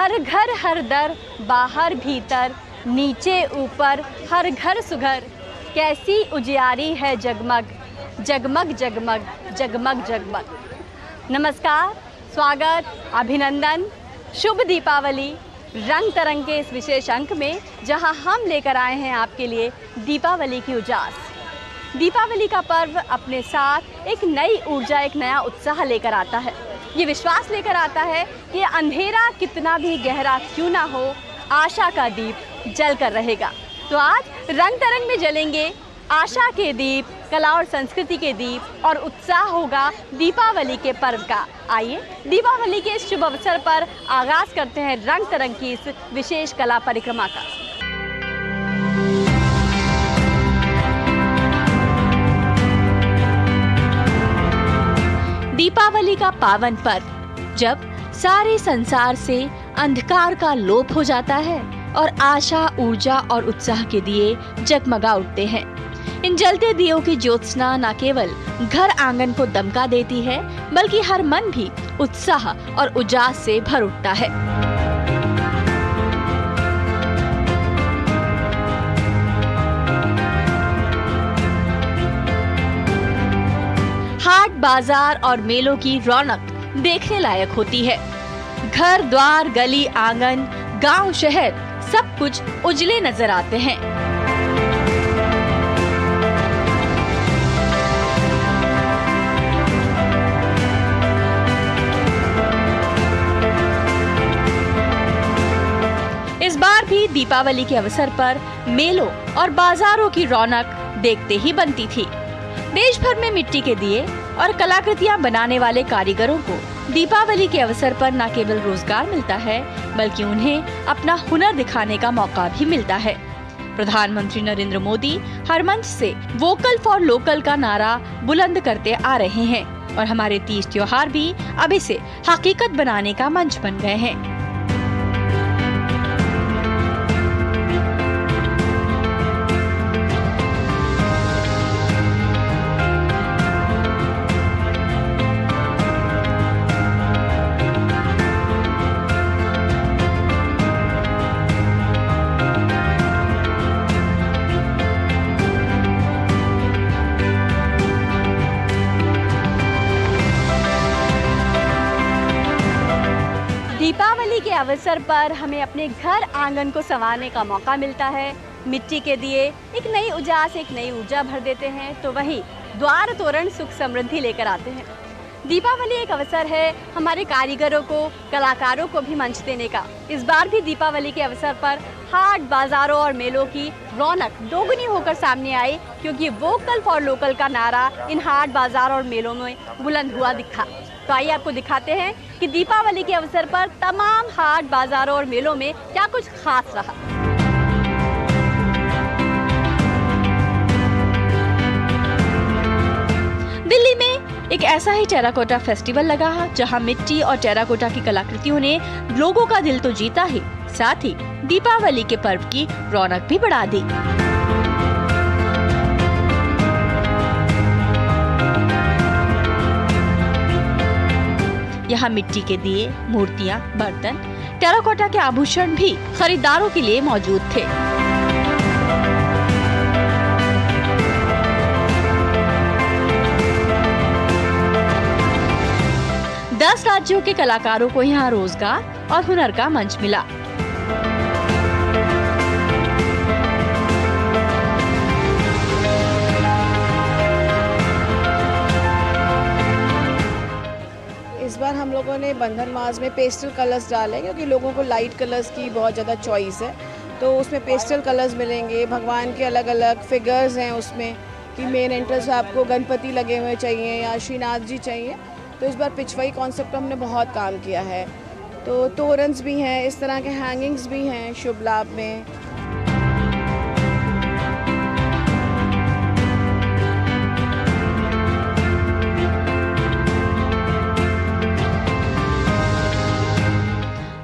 हर घर हर दर, बाहर भीतर, नीचे ऊपर, हर घर सुघर, कैसी उजियारी है जगमग, जगमग जगमग जगमग जगमग। नमस्कार, स्वागत, अभिनंदन, शुभ दीपावली। रंग तरंग के इस विशेष अंक में जहां हम लेकर आए हैं आपके लिए दीपावली की उजास। दीपावली का पर्व अपने साथ एक नई ऊर्जा, एक नया उत्साह लेकर आता है। ये विश्वास लेकर आता है कि अंधेरा कितना भी गहरा क्यों ना हो, आशा का दीप जल कर रहेगा। तो आज रंग तरंग में जलेंगे आशा के दीप, कला और संस्कृति के दीप, और उत्साह होगा दीपावली के पर्व का। आइए दीपावली के इस शुभ अवसर पर आगाज करते हैं रंग तरंग की इस विशेष कला परिक्रमा का। दीपावली का पावन पर्व जब सारे संसार से अंधकार का लोप हो जाता है और आशा, ऊर्जा और उत्साह के दिए जगमगा उठते हैं। इन जलते दियों की ज्योत्सना न केवल घर आंगन को दमका देती है, बल्कि हर मन भी उत्साह और उजास से भर उठता है। हाट, बाजार और मेलों की रौनक देखने लायक होती है। घर द्वार, गली आंगन, गांव शहर सब कुछ उजले नजर आते हैं। इस बार भी दीपावली के अवसर पर मेलों और बाजारों की रौनक देखते ही बनती थी। देश भर में मिट्टी के दिए और कलाकृतियां बनाने वाले कारीगरों को दीपावली के अवसर पर न केवल रोजगार मिलता है, बल्कि उन्हें अपना हुनर दिखाने का मौका भी मिलता है। प्रधानमंत्री नरेंद्र मोदी हर मंच से वोकल फॉर लोकल का नारा बुलंद करते आ रहे हैं और हमारे तीज त्योहार भी अब इसे हकीकत बनाने का मंच बन गए हैं। दीपावली के अवसर पर हमें अपने घर आंगन को संवारने का मौका मिलता है। मिट्टी के दिए एक नई उजास, एक नई ऊर्जा भर देते हैं, तो वही द्वार तोरण सुख समृद्धि लेकर आते हैं। दीपावली एक अवसर है हमारे कारीगरों को, कलाकारों को भी मंच देने का। इस बार भी दीपावली के अवसर पर हाट, बाजारों और मेलों की रौनक दोगुनी होकर सामने आई, क्योंकि वोकल फॉर लोकल का नारा इन हाट, बाजार और मेलों में बुलंद हुआ दिखा। तो आइए आपको दिखाते हैं कि दीपावली के अवसर पर तमाम हाट, बाजारों और मेलों में क्या कुछ खास रहा। दिल्ली में एक ऐसा ही टेराकोटा फेस्टिवल लगा, जहां मिट्टी और टेराकोटा की कलाकृतियों ने लोगों का दिल तो जीता ही, साथ ही दीपावली के पर्व की रौनक भी बढ़ा दी। यहाँ मिट्टी के दिए, मूर्तियाँ, बर्तन, टेराकोटा के आभूषण भी खरीदारों के लिए मौजूद थे। दस राज्यों के कलाकारों को यहाँ रोजगार और हुनर का मंच मिला। इस बार हम लोगों ने बंधन मास में पेस्टल कलर्स डाले, क्योंकि लोगों को लाइट कलर्स की बहुत ज़्यादा चॉइस है, तो उसमें पेस्टल कलर्स मिलेंगे। भगवान के अलग अलग फिगर्स हैं उसमें, कि मेन एंट्रेंस आपको गणपति लगे हुए चाहिए या श्रीनाथ जी चाहिए, तो इस बार पिछवाई कॉन्सेप्ट हमने बहुत काम किया है। तो तोरन्स भी हैं, इस तरह के हैंगिंग्स भी हैं शुभ लाभ में।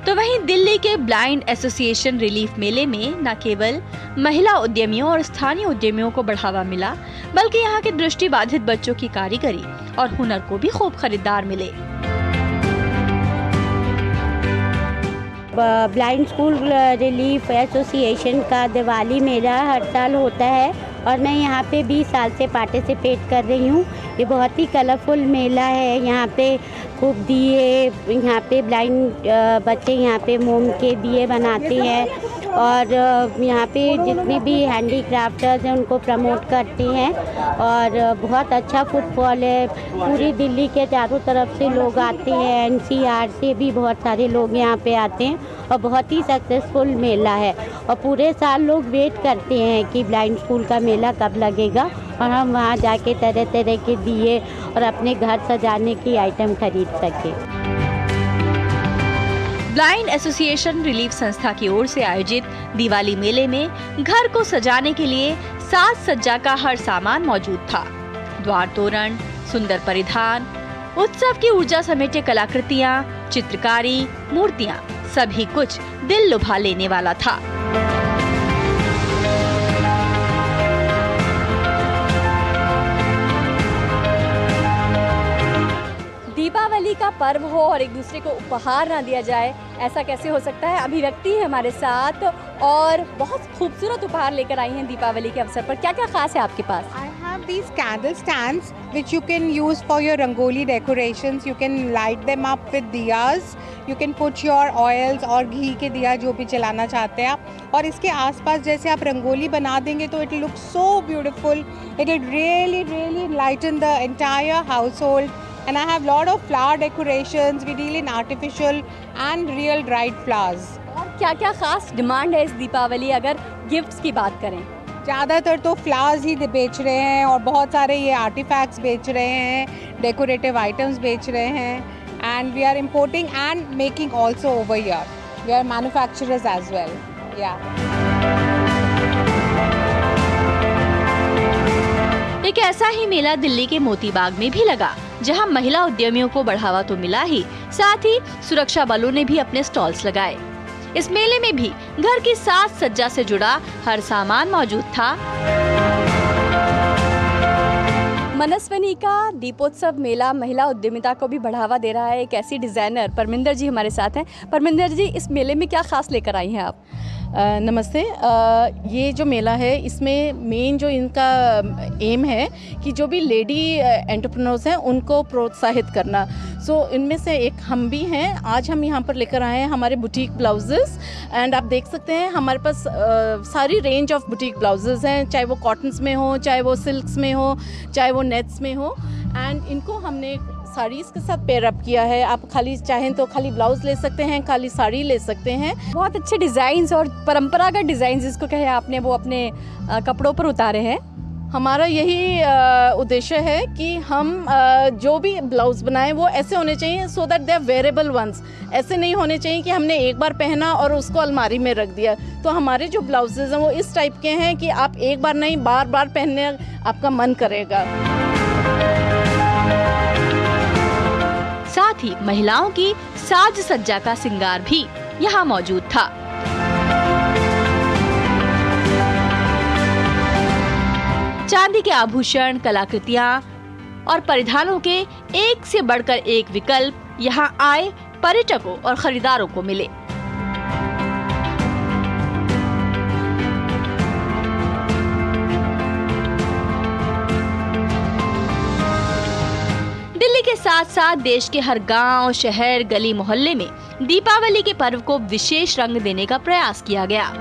तो वहीं दिल्ली के ब्लाइंड एसोसिएशन रिलीफ मेले में न केवल महिला उद्यमियों और स्थानीय उद्यमियों को बढ़ावा मिला, बल्कि यहाँ के दृष्टिबाधित बच्चों की कारीगरी और हुनर को भी खूब खरीदार मिले। ब्लाइंड स्कूल रिलीफ एसोसिएशन का दिवाली मेला हर साल होता है और मैं यहाँ पे 20 साल से पार्टिसिपेट कर रही हूँ। ये बहुत ही कलरफुल मेला है। यहाँ पे खूब दिए, यहाँ पे ब्लाइंड बच्चे यहाँ पे मोम के दिए बनाते हैं और यहाँ पे जितने भी हैंडीक्राफ्टर्स हैं उनको प्रमोट करते हैं और बहुत अच्छा फुटफॉल है। पूरी दिल्ली के चारों तरफ से लोग आते हैं, एनसीआर से भी बहुत सारे लोग यहाँ पे आते हैं और बहुत ही सक्सेसफुल मेला है और पूरे साल लोग वेट करते हैं कि ब्लाइंड स्कूल का मेला कब लगेगा और हम वहाँ जाके तरह तरह के दिए और अपने घर सजाने की आइटम खरीद सकें। ब्लाइंड एसोसिएशन रिलीफ संस्था की ओर से आयोजित दिवाली मेले में घर को सजाने के लिए साज सज्जा का हर सामान मौजूद था। द्वार तोरण, सुंदर परिधान, उत्सव की ऊर्जा समेटे कलाकृतियाँ, चित्रकारी, मूर्तियाँ, सभी कुछ दिल लुभा लेने वाला था। दीपावली का पर्व हो और एक दूसरे को उपहार ना दिया जाए, ऐसा कैसे हो सकता है। अभिव्यक्ति है हमारे साथ और बहुत खूबसूरत उपहार लेकर आई हैं दीपावली के अवसर पर। क्या क्या खास है आपके पास? I have these candle stands which you can use for your rangoli decorations. You can light them up with diyas. You can put your oils और घी के दिया जो भी जलाना चाहते हैं आप, और इसके आसपास जैसे आप रंगोली बना देंगे तो it will look so beautiful. It will really lighten the entire household. And I have lot of flower decorations. We deal in artificial and real dried flowers. और क्या क्या खास डिमांड है इस दीपावली अगर गिफ्ट्स की बात करें? ज़्यादातर तो फ्लावर्स ही बेच रहे हैं और बहुत सारे ये आर्टिफैक्ट्स बेच रहे हैं, डेकोरेटिव आइटम्स बेच रहे हैं, and we are importing and making also over here. We are manufacturers as well. या एक ऐसा ही मेला दिल्ली के मोती बाग में भी लगा, जहां महिला उद्यमियों को बढ़ावा तो मिला ही, साथ ही सुरक्षा बलों ने भी अपने स्टॉल्स लगाए। इस मेले में भी घर की साज सज्जा से जुड़ा हर सामान मौजूद था। मनस्विनी का दीपोत्सव मेला महिला उद्यमिता को भी बढ़ावा दे रहा है। एक ऐसी डिजाइनर परमिंदर जी हमारे साथ हैं। परमिंदर जी, इस मेले में क्या खास लेकर आई हैं आप? नमस्ते। ये जो मेला है इसमें मेन जो इनका एम है कि जो भी लेडी एंटरप्रेन्योर्स हैं उनको प्रोत्साहित करना। सो इनमें से एक हम भी हैं। आज हम यहाँ पर लेकर आए हैं हमारे बुटीक ब्लाउजेस, एंड आप देख सकते हैं हमारे पास सारी रेंज ऑफ बुटीक ब्लाउजेस हैं, चाहे वो कॉटन्स में हो, चाहे वो सिल्क्स में हो, चाहे वो नेट्स में हो, एंड इनको हमने साड़ीज़ के साथ पेयर अप किया है। आप खाली चाहें तो खाली ब्लाउज ले सकते हैं, खाली साड़ी ले सकते हैं। बहुत अच्छे डिजाइन और परंपरागत डिजाइन जिसको कहे आपने, वो अपने कपड़ों पर उतारे हैं। हमारा यही उद्देश्य है कि हम जो भी ब्लाउज बनाएं वो ऐसे होने चाहिए so that they are wearable ones. ऐसे नहीं होने चाहिए कि हमने एक बार पहना और उसको अलमारी में रख दिया। तो हमारे जो ब्लाउजेज हैं वो इस टाइप के हैं कि आप एक बार नहीं, बार बार पहनने आपका मन करेगा। साथ ही महिलाओं की साज सज्जा का श्रृंगार भी यहाँ मौजूद था। चांदी के आभूषण, कलाकृतियाँ और परिधानों के एक से बढ़कर एक विकल्प यहाँ आए पर्यटकों और खरीदारों को मिले। दिल्ली के साथ साथ देश के हर गांव, शहर, गली मोहल्ले में दीपावली के पर्व को विशेष रंग देने का प्रयास किया गया।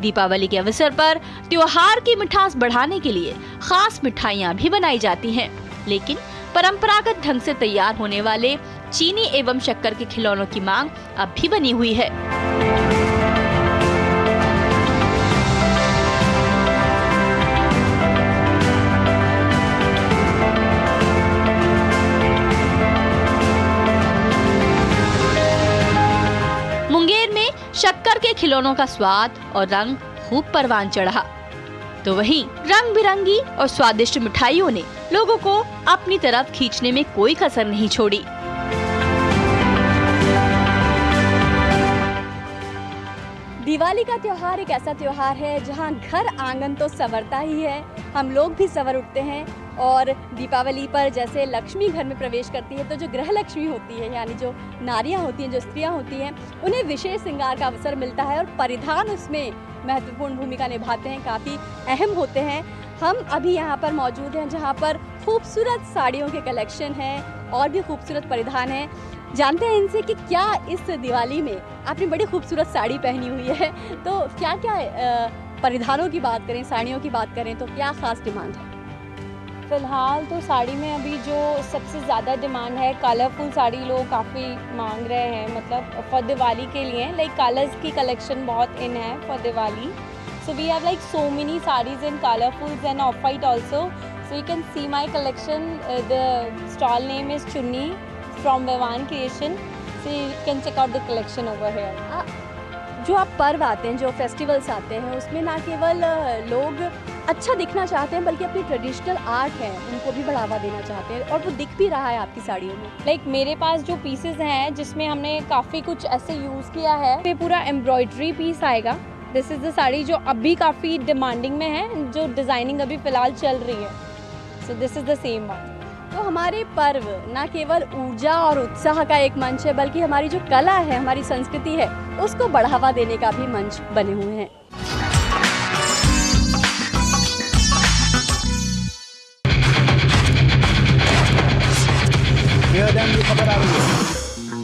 दीपावली के अवसर पर त्योहार की मिठास बढ़ाने के लिए खास मिठाइयाँ भी बनाई जाती हैं, लेकिन परंपरागत ढंग से तैयार होने वाले चीनी एवं शक्कर के खिलौनों की मांग अब भी बनी हुई है। मुंगेर में शक्कर के खिलौनों का स्वाद और रंग खूब परवान चढ़ा, तो वहीं रंग बिरंगी और स्वादिष्ट मिठाइयों ने लोगों को अपनी तरफ खींचने में कोई कसर नहीं छोड़ी। दिवाली का त्योहार एक ऐसा त्योहार है जहां घर आंगन तो संवरता ही है, हम लोग भी सवर उठते हैं। और दीपावली पर जैसे लक्ष्मी घर में प्रवेश करती है तो जो गृह लक्ष्मी होती है, यानी जो नारियां होती हैं, जो स्त्रियां होती हैं, उन्हें विशेष श्रृंगार का अवसर मिलता है और परिधान उसमें महत्वपूर्ण भूमिका निभाते हैं, काफ़ी अहम होते हैं। हम अभी यहाँ पर मौजूद हैं जहाँ पर खूबसूरत साड़ियों के कलेक्शन हैं और भी खूबसूरत परिधान हैं। जानते हैं इनसे कि क्या इस दिवाली में आपने बड़ी खूबसूरत साड़ी पहनी हुई है, तो क्या क्या परिधानों की बात करें, साड़ियों की बात करें तो क्या ख़ास डिमांड है? फ़िलहाल तो साड़ी में अभी जो सबसे ज़्यादा डिमांड है, कलरफुल साड़ी लोग काफ़ी मांग रहे हैं, मतलब फॉर दिवाली के लिए। लाइक कलर्स की कलेक्शन बहुत इन है for Diwali. So we have like so many saris in colourfuls and off white also. So you can see my collection. The stall name is Chunni from Vevaan creation. So you can check out the collection over here. जो आप पर्व आते हैं, जो festivals आते हैं, उसमें ना केवल लोग अच्छा दिखना चाहते हैं बल्कि अपनी ट्रेडिशनल आर्ट है उनको भी बढ़ावा देना चाहते हैं, और वो दिख भी रहा है आपकी साड़ियों में। लाइक मेरे पास जो पीसेस हैं जिसमें हमने काफ़ी कुछ ऐसे यूज़ किया है, ये पूरा एम्ब्रॉयडरी पीस आएगा। दिस इज़ द साड़ी जो अभी काफ़ी डिमांडिंग में है, जो डिज़ाइनिंग अभी फ़िलहाल चल रही है। So this is the same one. तो हमारे पर्व ना केवल ऊर्जा और उत्साह का एक मंच है बल्कि हमारी जो कला है, हमारी संस्कृति है, उसको बढ़ावा देने का भी मंच बने हुए हैं।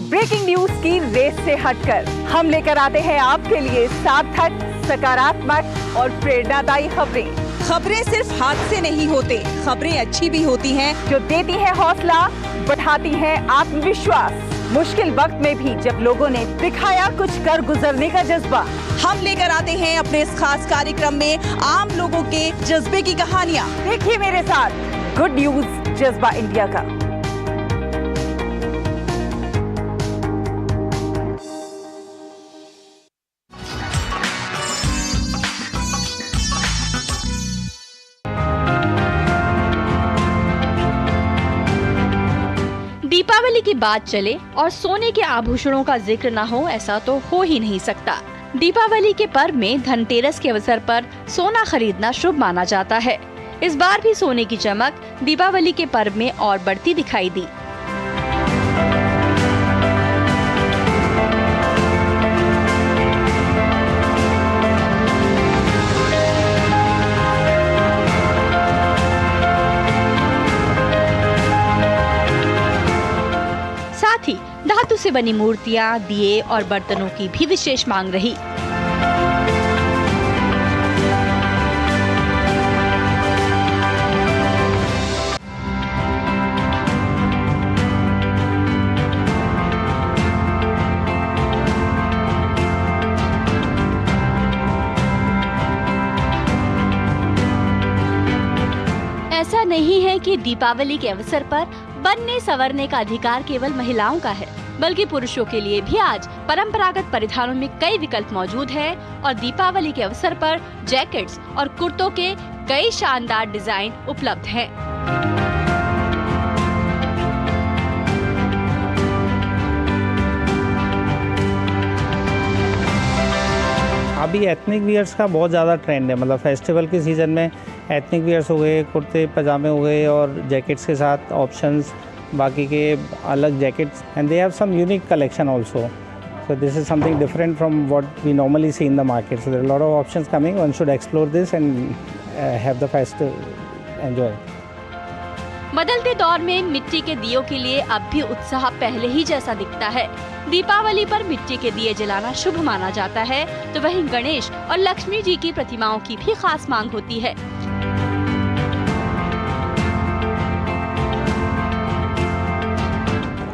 ब्रेकिंग न्यूज की रेस से हटकर हम लेकर आते हैं आपके लिए सार्थक, सकारात्मक और प्रेरणादायी खबरें। खबरें सिर्फ हाथ से नहीं होते, खबरें अच्छी भी होती हैं जो देती है हौसला, बढ़ाती है आत्मविश्वास। मुश्किल वक्त में भी जब लोगों ने दिखाया कुछ कर गुजरने का जज्बा, हम लेकर आते हैं अपने इस खास कार्यक्रम में आम लोगों के जज्बे की कहानियाँ। देखिए मेरे साथ गुड न्यूज जज्बा इंडिया का। दीपावली की बात चले और सोने के आभूषणों का जिक्र न हो, ऐसा तो हो ही नहीं सकता। दीपावली के पर्व में धनतेरस के अवसर पर सोना खरीदना शुभ माना जाता है। इस बार भी सोने की चमक दीपावली के पर्व में और बढ़ती दिखाई दी। साथ ही धातु से बनी मूर्तियां, दिए और बर्तनों की भी विशेष मांग रही। ऐसा नहीं है कि दीपावली के अवसर पर बनने संवरने का अधिकार केवल महिलाओं का है, बल्कि पुरुषों के लिए भी आज परंपरागत परिधानों में कई विकल्प मौजूद हैं और दीपावली के अवसर पर जैकेट्स और कुर्तों के कई शानदार डिजाइन उपलब्ध हैं। अभी एथनिक वियर्स का बहुत ज़्यादा ट्रेंड है, मतलब फेस्टिवल के सीज़न में एथनिक वियर्स हो गए, कुर्ते पजामे हो गए और जैकेट्स के साथ ऑप्शंस, बाकी के अलग jackets, and they have some unique collection also. So this is something different from what we normally see in the market. So there are a lot of options coming. One should explore this and have the festival enjoy. बदलते दौर में मिट्टी के दियों के लिए अब भी उत्साह पहले ही जैसा दिखता है। दीपावली पर मिट्टी के दिए जलाना शुभ माना जाता है, तो वहीं गणेश और लक्ष्मी जी की प्रतिमाओं की भी खास मांग होती है।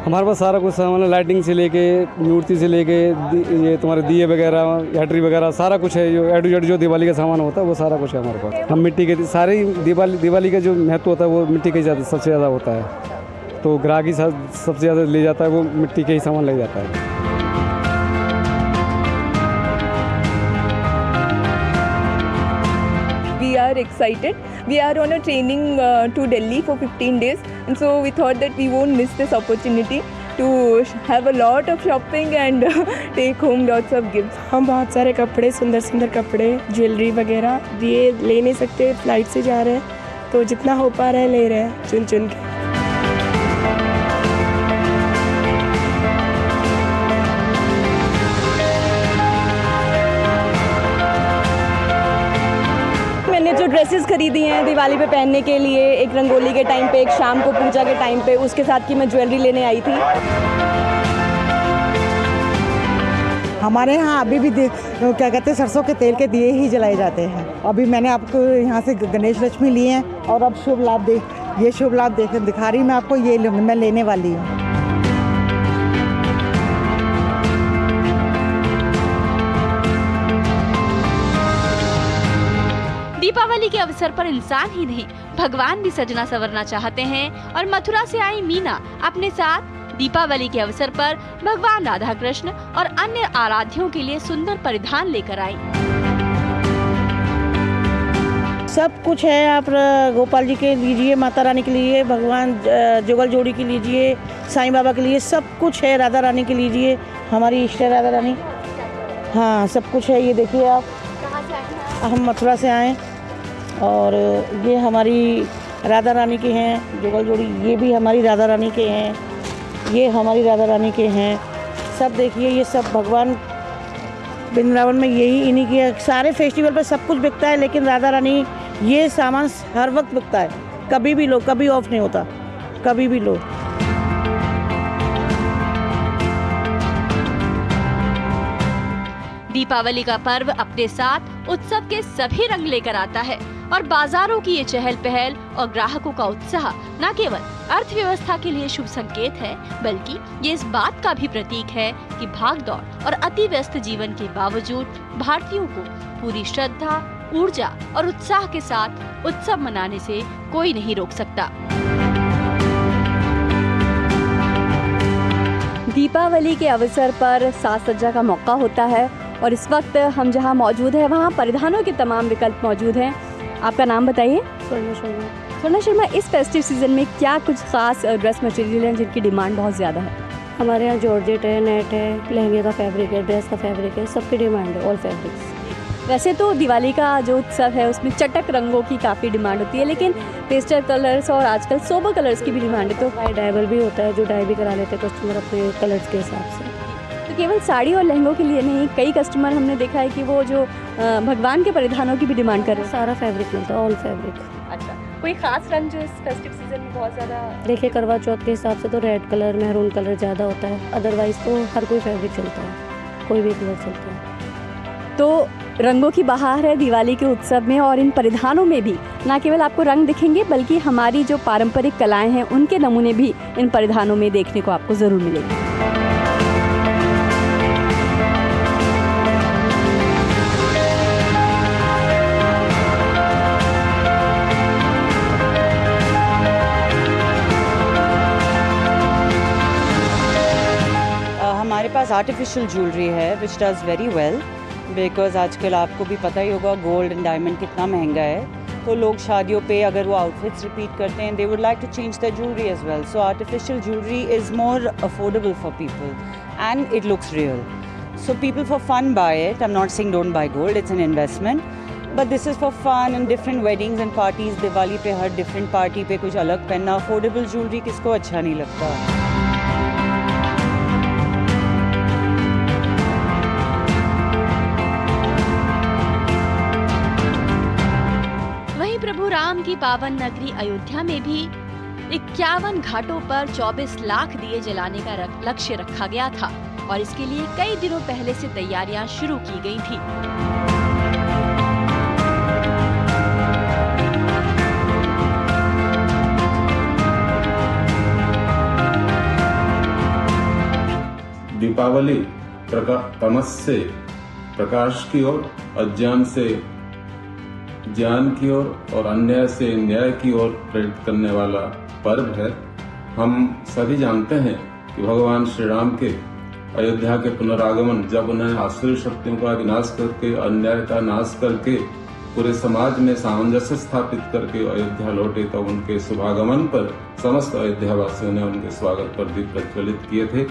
हमारे पास सारा कुछ सामान है, लाइटिंग से लेके मूर्ति से लेके ये तुम्हारे दिए वगैरह, हैटरी वगैरह सारा कुछ है। जो एड टू जेड जो दिवाली का सामान होता है वो सारा कुछ है हमारे पास। हम मिट्टी के सारे दिवाली का जो महत्व होता है वो मिट्टी के सबसे ज़्यादा होता है, तो ग्राहकी सबसे ज़्यादा ले जाता है वो मिट्टी के ही सामान ले जाता है। We are excited. We are on a training to Delhi for 15 days, and so we thought that we won't miss this opportunity to have a lot of shopping and take home lots of gifts. हम बहुत सारे कपड़े, सुंदर सुंदर कपड़े, jewellery वगैरह ये ले नहीं सकते, फ्लाइट से जा रहे हैं, तो जितना हो पा रहा है ले रहे हैं चुन चुन के। मैंने जो ड्रेसेस खरीदी हैं दिवाली पे पहनने के लिए, एक रंगोली के टाइम पे, एक शाम को पूजा के टाइम पे, उसके साथ की मैं ज्वेलरी लेने आई थी। हमारे यहाँ अभी भी क्या कहते हैं सरसों के तेल के दिए ही जलाए जाते हैं। अभी मैंने आपको यहाँ से गणेश लक्ष्मी लिए हैं और अब शुभ लाभ ये शुभ लाभ दिखा रही मैं आपको, ये मैं लेने वाली हूँ। दीपावली के अवसर पर इंसान ही नहीं भगवान भी सजना संवरना चाहते हैं और मथुरा से आई मीना अपने साथ दीपावली के अवसर पर भगवान राधा कृष्ण और अन्य आराध्यों के लिए सुंदर परिधान लेकर आई। सब कुछ है, आप गोपाल जी के लीजिए, माता रानी के लिए, भगवान जुगल जोड़ी के लीजिए, साईं बाबा के लिए, सब कुछ है, राधा रानी के लीजिए, हमारी इष्ट राधा रानी। हाँ सब कुछ है। ये देखिए आप, हम मथुरा से आए और ये हमारी राधा रानी के हैं जुगल जोड़ी, ये भी हमारी राधा रानी के हैं, ये हमारी राधा रानी के हैं। सब देखिए ये सब भगवान वृंदावन में यही इन्हीं की है। सारे फेस्टिवल पर सब कुछ बिकता है, लेकिन राधा रानी ये सामान हर वक्त बिकता है, कभी भी लो, कभी ऑफ नहीं होता, कभी भी लो। दीपावली का पर्व अपने साथ उत्सव के सभी रंग लेकर आता है और बाजारों की ये चहल पहल और ग्राहकों का उत्साह न केवल अर्थव्यवस्था के लिए शुभ संकेत है, बल्कि ये इस बात का भी प्रतीक है कि भागदौड़ और अति व्यस्त जीवन के बावजूद भारतीयों को पूरी श्रद्धा, ऊर्जा और उत्साह के साथ उत्सव मनाने से कोई नहीं रोक सकता। दीपावली के अवसर पर साज सज्जा का मौका होता है और इस वक्त हम जहां मौजूद हैं वहां परिधानों के तमाम विकल्प मौजूद हैं। आपका नाम बताइए? स्वर्ण शर्मा। स्वर्ण शर्मा, इस फेस्टिव सीजन में क्या कुछ खास ड्रेस मटेरियल हैं जिनकी डिमांड बहुत ज़्यादा है? हमारे यहाँ जॉर्जेट है, नेट है, लहंगे का फैब्रिक है, ड्रेस का फैब्रिक है, सबकी डिमांड है, ऑल फैब्रिक्स। वैसे तो दिवाली का जो उत्सव है उसमें चटक रंगों की काफ़ी डिमांड होती है, लेकिन पेस्टल कलर्स और आजकल सोबर कलर्स की भी डिमांड है, तो डाइबल भी होता है, जो डाई भी करा लेते हैं कस्टमर अपने कलर्स के हिसाब से। तो केवल साड़ी और लहंगों के लिए नहीं, कई कस्टमर हमने देखा है कि वो जो भगवान के परिधानों की भी डिमांड कर रहे हैं। सारा फैब्रिक मिलता है, ऑल फैब्रिक। अच्छा, कोई खास रंग जो इस फेस्टिव सीजन में बहुत ज़्यादा? देखिए करवा चौथ के हिसाब से तो रेड कलर, मैरून कलर ज़्यादा होता है, अदरवाइज़ तो हर कोई फैब्रिक चलता है, कोई भी कलर चलता है। तो रंगों की बहार है दिवाली के उत्सव में और इन परिधानों में भी न केवल आपको रंग दिखेंगे, बल्कि हमारी जो पारंपरिक कलाएँ हैं उनके नमूने भी इन परिधानों में देखने को आपको ज़रूर मिलेंगे। हमारे पास आर्टिफिशियल ज्वेलरी है विच डज़ वेरी वेल, बिकॉज आजकल आपको भी पता ही होगा गोल्ड एंड डायमंड कितना महंगा है, तो लोग शादियों पे अगर वो आउटफिट्स रिपीट करते हैं, they would like to change the jewellery as well, so artificial jewellery is more affordable for people and it looks real, so people for fun buy it. I am not saying don't buy gold, it's an investment, but this is for fun and different weddings and parties. Diwali पे हर different party पे कुछ अलग पहनना, affordable jewellery किसको अच्छा नहीं लगता। प्रभु राम की पावन नगरी अयोध्या में भी 51 घाटों पर 24 लाख दिए जलाने का लक्ष्य रखा गया था और इसके लिए कई दिनों पहले से तैयारियां शुरू की गई थी। दीपावली तमस से प्रकाश की ओर, अज्ञान से ज्ञान की ओर और अन्याय से न्याय की ओर प्रेरित करने वाला पर्व है। हम सभी जानते हैं कि भगवान श्री राम के अयोध्या के पुनरागमन, जब उन्हें आसुरी शक्तियों का विनाश करके, अन्याय का नाश करके पूरे समाज में सामंजस्य स्थापित करके अयोध्या लौटे तब उनके शुभागमन पर समस्त अयोध्या वासियों ने उनके स्वागत पर दीप प्रज्वलित किए थे।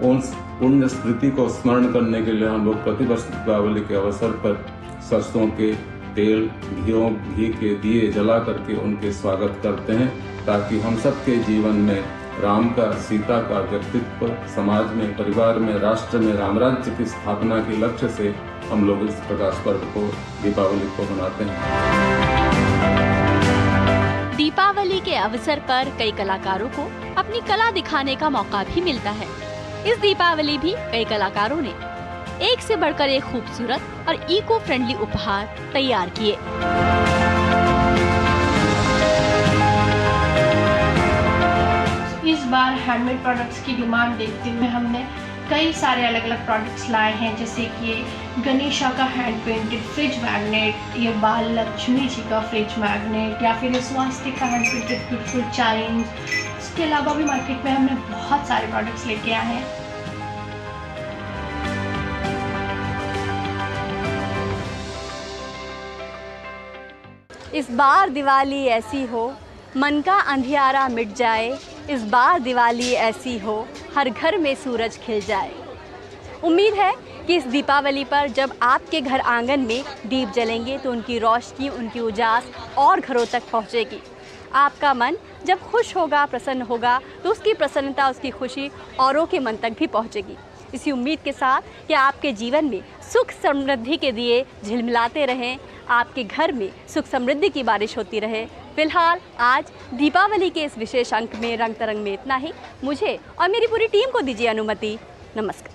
उन पुण्य स्मृति को स्मरण करने के लिए हम लोग प्रतिवर्ष दीपावली के अवसर पर सरसों के तेल, घी के दिए जला करके उनके स्वागत करते हैं, ताकि हम सबके जीवन में राम का, सीता का व्यक्तित्व, समाज में, परिवार में, राष्ट्र में राम राज्य की स्थापना के लक्ष्य से हम लोग इस प्रकाश पर्व को, दीपावली को मनाते हैं। दीपावली के अवसर पर कई कलाकारों को अपनी कला दिखाने का मौका भी मिलता है। इस दीपावली भी कई कलाकारों ने एक से बढ़कर एक खूबसूरत और इको फ्रेंडली उपहार तैयार किए। इस बार हैंडमेड प्रोडक्ट्स की डिमांड देखते हुए हमने कई सारे अलग अलग प्रोडक्ट्स लाए हैं, जैसे कि गणेशा का हैंड पेंटेड फ्रिज मैग्नेट, ये बाल लक्ष्मी जी का फ्रिज मैग्नेट, या फिर स्वास्तिक का हैंड पेंटेड ब्यूटीफुल चाइम्स। इसके अलावा भी मार्केट में हमने बहुत सारे प्रोडक्ट्स लेके आए हैं। इस बार दिवाली ऐसी हो मन का अंधियारा मिट जाए, इस बार दिवाली ऐसी हो हर घर में सूरज खिल जाए। उम्मीद है कि इस दीपावली पर जब आपके घर आंगन में दीप जलेंगे तो उनकी रोशनी, उनकी उजास और घरों तक पहुंचेगी। आपका मन जब खुश होगा, प्रसन्न होगा, तो उसकी प्रसन्नता, उसकी खुशी औरों के मन तक भी पहुंचेगी। इसी उम्मीद के साथ कि आपके जीवन में सुख समृद्धि के दिए झिलमिलाते रहें, आपके घर में सुख समृद्धि की बारिश होती रहे। फिलहाल आज दीपावली के इस विशेष अंक में रंग तरंग में इतना ही। मुझे और मेरी पूरी टीम को दीजिए अनुमति। नमस्कार।